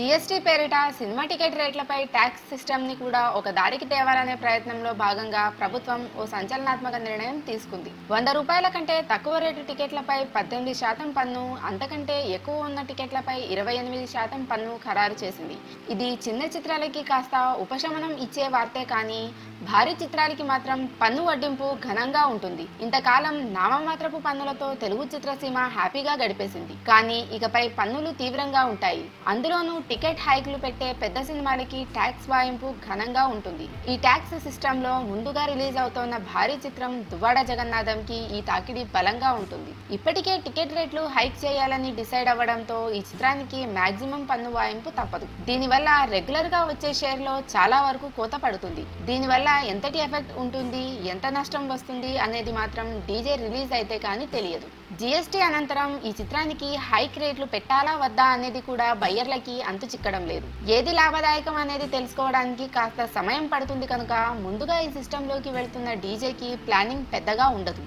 GST పేరిట cinema ticket రేట్లపై tax సిస్టమ్ని కూడా ఒక దారికి తేవాలనే ప్రయత్నంలో భాగంగా ప్రభుత్వం ఓ సంచలనాత్మక నిర్ణయం తీసుకుంది. 100 రూపాయల కంటే తక్కువ రేటు టికెట్లపై 18% పన్ను, అంతకంటే ఎక్కువ ఉన్న టికెట్లపై 28% పన్ను ఖరారు చేసింది. ఇది చిన్న చిత్రాలకి కాస్త ఉపశమనం ఇచ్చే వార్తే కానీ భారీ చిత్రాలకి మాత్రం పన్ను వడ్డింపు ఘనంగా ఉంటుంది. ఇంతకాలం నామమాత్రపు పన్నులతో తెలుగు చిత్రసీమ హ్యాపీగా గడిపేసింది. కానీ ఇకపై పన్నులు తీవ్రంగా ఉంటాయి. అందులోనూ టికెట్ హైక్లు పెట్టే పెద్ద సినిమాలకి ట్యాక్స్ వాయింపు ఘనంగా ఉంటుంది. ఈ ట్యాక్స్ సిస్టమ్ లో ముందుగా రిలీజ్ అవుతోన్న భారీ చిత్రం దువ్వాడ జగన్నాథంకి ఈ తాకిడి బలంగా ఉంటుంది. ఇప్పటికే టికెట్ రేట్లు హైక్ చేయాలని డిసైడ్ అవ్వడంతో ఈ చిత్రానికి మాక్సిమం పన్ను వాయింపు తప్పదు. దీనివల్ల రెగ్యులర్ గా వచ్చే షేర్ లో చాలా వరకు కోత పడుతుంది. దీనివల్ల ఎంతటి ఎఫెక్ట్ ఉంటుంది, ఎంత నష్టం వస్తుంది అనేది మాత్రం డీజే రిలీజ్ అయితే కానీ తెలియదు. జీఎస్టీ అనంతరం ఈ చిత్రానికి హైక్ రేట్లు పెట్టాలా వద్దా అనేది కూడా బయ్యర్లకి అంతు చిక్కడం లేదు. ఏది లాభదాయకం అనేది తెలుసుకోవడానికి కాస్త సమయం పడుతుంది కనుక ముందుగా ఈ సిస్టంలోకి వెళ్తున్న డీజేకి ప్లానింగ్ పెద్దగా ఉండదు.